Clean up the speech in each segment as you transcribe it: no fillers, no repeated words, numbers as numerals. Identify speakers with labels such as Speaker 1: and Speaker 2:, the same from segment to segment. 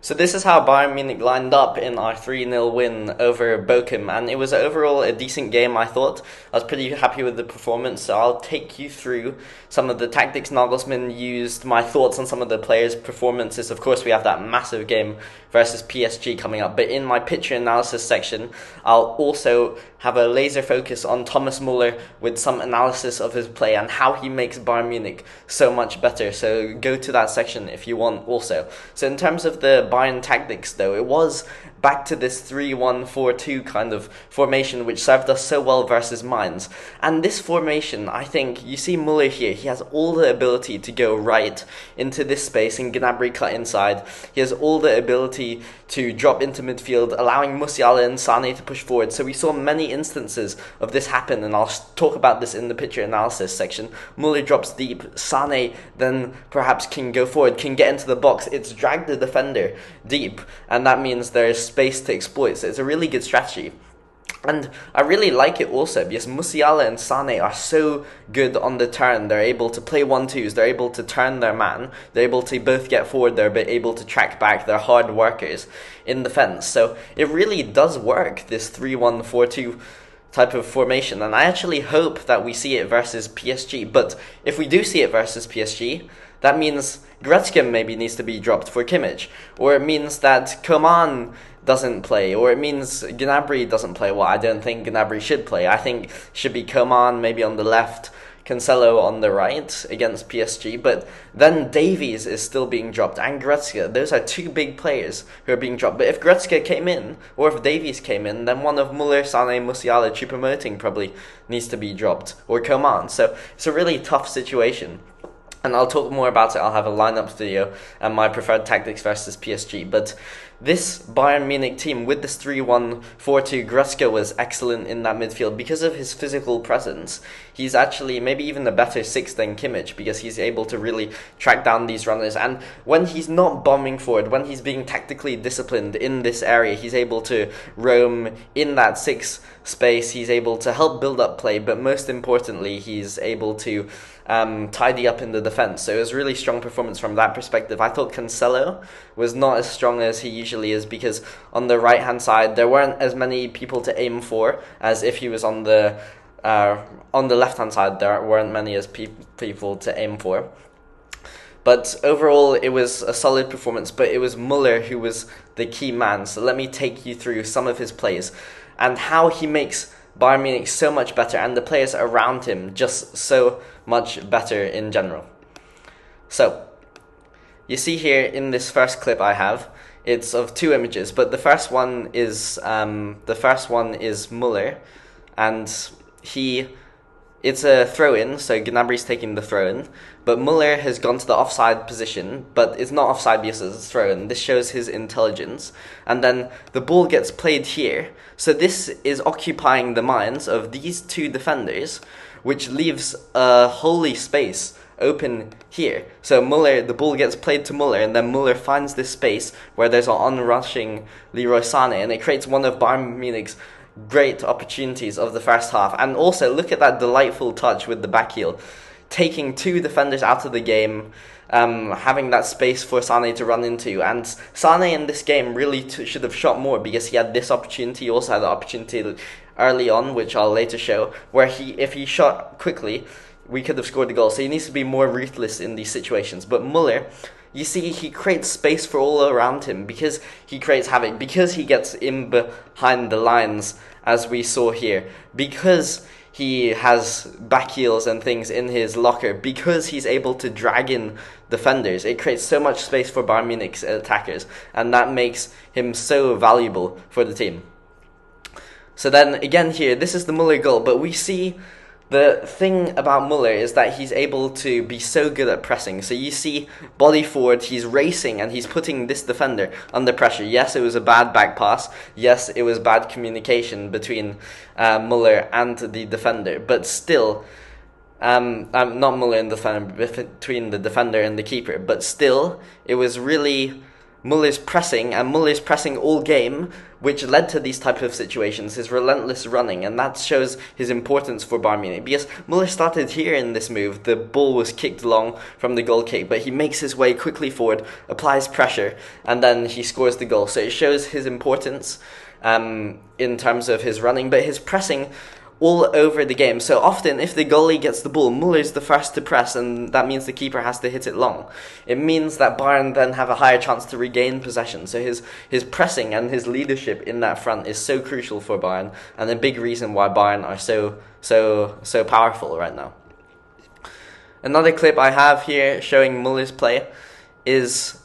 Speaker 1: So this is how Bayern Munich lined up in our 3-0 win over Bochum, and it was overall a decent game, I thought. I was pretty happy with the performance, so I'll take you through some of the tactics Nagelsmann used, my thoughts on some of the players' performances. Of course, we have that massive game versus PSG coming up, but in my picture analysis section, I'll also have a laser focus on Thomas Muller with some analysis of his play and how he makes Bayern Munich so much better. So go to that section if you want also. So in terms of the Bayern tactics though, it was back to this 3-1-4-2 kind of formation which served us so well versus Mainz. And this formation, I think, you see Muller here, he has all the ability to go right into this space and Gnabry cut inside. He has all the ability to drop into midfield, allowing Musiala and Sane to push forward. So we saw many instances of this happen, and I'll talk about this in the picture analysis section. Muller drops deep, Sane then perhaps can go forward, can get into the box. It's dragged the defender deep, and that means there's space to exploit. So it's a really good strategy. And I really like it also because Musiala and Sane are so good on the turn. They're able to play 1-2s, they're able to turn their man, they're able to both get forward, they're able to track back, they're hard workers in defense. So it really does work, this 3-1-4-2 type of formation, and I actually hope that we see it versus PSG. But if we do see it versus PSG, that means Goretzka maybe needs to be dropped for Kimmich, or it means that Coman doesn't play, or it means Gnabry doesn't play. Well, I don't think Gnabry should play. I think it should be Coman maybe on the left, Cancelo on the right against PSG, but then Davies is still being dropped, and Goretzka. Those are two big players who are being dropped. But if Goretzka came in, or if Davies came in, then one of Muller, Sane, Musiala, Choupo-Moting probably needs to be dropped, or Coman. So it's a really tough situation. And I'll talk more about it. I'll have a lineup video and my preferred tactics versus PSG. But this Bayern Munich team with this 3-1-4-2, Goretzka was excellent in that midfield because of his physical presence. He's actually maybe even a better 6 than Kimmich because he's able to really track down these runners. And when he's not bombing forward, when he's being tactically disciplined in this area, he's able to roam in that 6 space. He's able to help build up play, but most importantly, he's able to tidy up in the defense. So it was a really strong performance from that perspective. I thought Cancelo was not as strong as he usually is because on the right hand side there weren't as many people to aim for as if he was on the left hand side. There weren't many as people to aim for. But overall, it was a solid performance, but it was Muller who was the key man. So let me take you through some of his plays and how he makes Bayern Munich so much better and the players around him just so much better in general. So, you see here in this first clip I have, it's of 2 images, but the first one is Muller, and it's a throw-in, so Gnabry's taking the throw-in, but Muller has gone to the offside position, but it's not offside because it's a throw-in. This shows his intelligence. And then the ball gets played here. So this is occupying the minds of these 2 defenders, which leaves a holy space open here. So Muller, the ball gets played to Muller, and then Muller finds this space where there's an onrushing Leroy Sane, and it creates one of Bayern Munich's great opportunities of the first half. And also look at that delightful touch with the back heel, taking 2 defenders out of the game, having that space for Sane to run into. And Sane in this game really should have shot more because he had this opportunity. He also had the opportunity early on, which I'll later show, where if he shot quickly, we could have scored the goal. So he needs to be more ruthless in these situations. But Muller, you see, he creates space for all around him because he creates havoc, because he gets in behind the lines, as we saw here, because he has back heels and things in his locker, because he's able to drag in defenders. It creates so much space for Bayern Munich's attackers, and that makes him so valuable for the team. So then again here, this is the Muller goal, but we see the thing about Muller is that he's able to be so good at pressing. So you see body forward, he's racing and he's putting this defender under pressure. Yes, it was a bad back pass. Yes, it was bad communication between Muller and the defender. But still, not Muller and the defender, between the defender and the keeper. But still, it was really Muller's pressing, and Muller's pressing all game, which led to these type of situations, his relentless running, and that shows his importance for Bayern Munich. Because Muller started here in this move, the ball was kicked long from the goal kick, but he makes his way quickly forward, applies pressure, and then he scores the goal. So it shows his importance in terms of his running, but his pressing all over the game. So often, if the goalie gets the ball, Muller's the first to press, and that means the keeper has to hit it long. It means that Bayern then have a higher chance to regain possession. So his pressing and his leadership in that front is so crucial for Bayern, and a big reason why Bayern are so powerful right now. Another clip I have here showing Muller's play is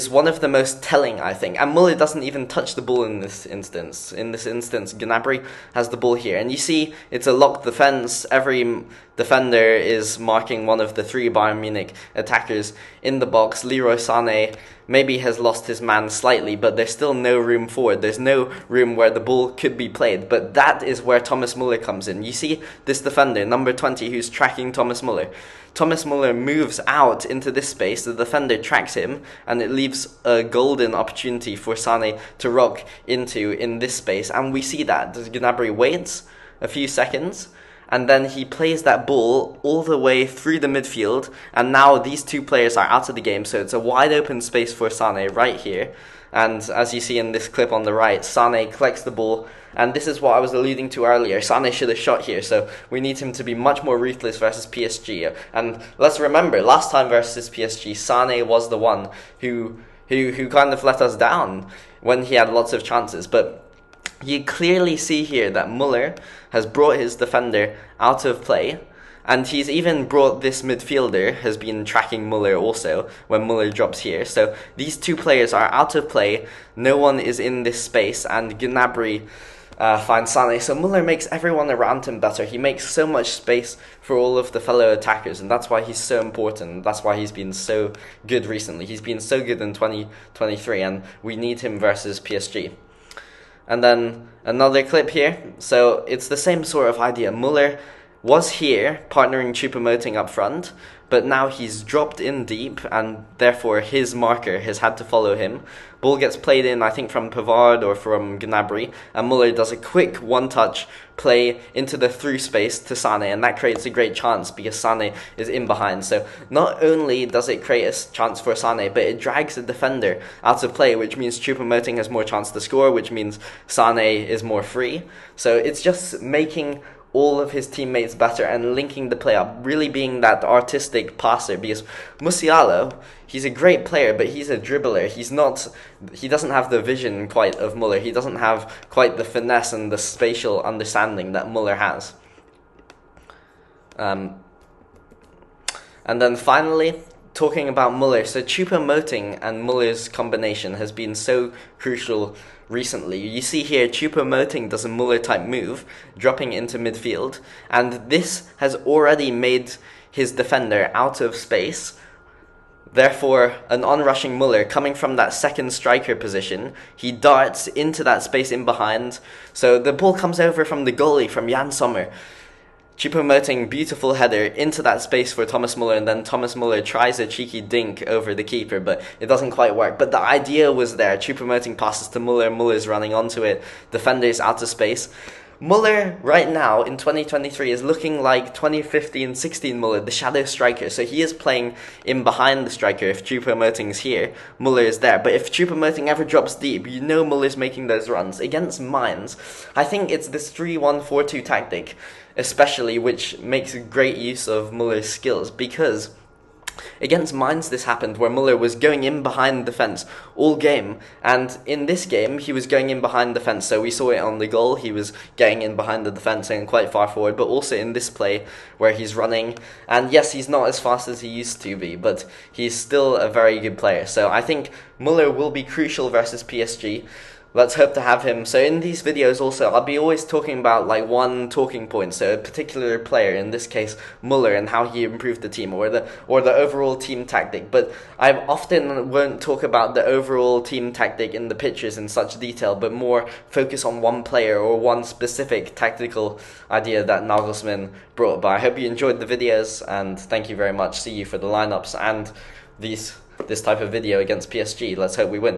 Speaker 1: one of the most telling, I think. And Muller doesn't even touch the ball in this instance. In this instance, Gnabry has the ball here. And you see, it's a locked defense. Every defender is marking one of the three Bayern Munich attackers in the box. Leroy Sane maybe has lost his man slightly, but there's still no room forward. There's no room where the ball could be played. But that is where Thomas Muller comes in. You see this defender, number 20, who's tracking Thomas Muller. Thomas Muller moves out into this space, the defender tracks him, and it leaves a golden opportunity for Sane to rock into in this space. And we see that. Gnabry waits a few seconds, and then he plays that ball all the way through the midfield, and now these two players are out of the game, so it's a wide open space for Sane right here. And as you see in this clip on the right, Sane collects the ball, and this is what I was alluding to earlier. Sane should have shot here, so we need him to be much more ruthless versus PSG. And let's remember, last time versus PSG, Sane was the one who kind of let us down when he had lots of chances. But you clearly see here that Muller has brought his defender out of play, and he's even brought this midfielder, has been tracking Muller also when Muller drops here. So these two players are out of play, no one is in this space, and Gnabry finds Sane. So Muller makes everyone around him better. He makes so much space for all of the fellow attackers, and that's why he's so important. That's why he's been so good recently. He's been so good in 2023, and we need him versus PSG. And then another clip here. So it's the same sort of idea. Muller was here partnering Choupo-Moting up front, but now he's dropped in deep, and therefore his marker has had to follow him. Ball gets played in, I think, from Pavard or from Gnabry, and Muller does a quick one-touch play into the through space to Sane, and that creates a great chance because Sane is in behind. So not only does it create a chance for Sane, but it drags the defender out of play, which means Choupo-Moting has more chance to score, which means Sane is more free. So it's just making all of his teammates better and linking the play up, really being that artistic passer, because Musiala, he's a great player, but he's a dribbler. He doesn't have the vision quite of Muller. He doesn't have quite the finesse and the spatial understanding that Muller has. And then finally, talking about Muller, so Choupo-Moting and Muller's combination has been so crucial recently. You see here, Choupo-Moting does a Muller-type move, dropping into midfield, and this has already made his defender out of space. Therefore, an on-rushing Muller coming from that second striker position, he darts into that space in behind. So the ball comes over from the goalie, from Jan Sommer. Choupo-Moting, beautiful header into that space for Thomas Muller, and then Thomas Muller tries a cheeky dink over the keeper, but it doesn't quite work. But the idea was there. Choupo-Moting passes to Muller, Muller's running onto it, defender's out of space. Muller, right now, in 2023, is looking like 2015-16 Muller, the shadow striker. So he is playing in behind the striker. If Choupo-Moting's here, Muller is there. But if Choupo-Moting ever drops deep, you know Muller's making those runs. Against Mainz, I think it's this 3-1-4-2 tactic, especially, which makes great use of Muller's skills, because against Mainz this happened where Muller was going in behind the fence all game, and in this game he was going in behind the fence, so we saw it on the goal, he was getting in behind the defence and quite far forward, but also in this play where he's running, and yes, he's not as fast as he used to be, but he's still a very good player. So I think Muller will be crucial versus PSG. Let's hope to have him. So in these videos also, I'll be always talking about like one talking point, so a particular player, in this case Muller, and how he improved the team, or the overall team tactic. But I often won't talk about the overall team tactic in the pictures in such detail, but more focus on one player or one specific tactical idea that Nagelsmann brought. But I hope you enjoyed the videos, and thank you very much. See you for the lineups and these this type of video against PSG. Let's hope we win.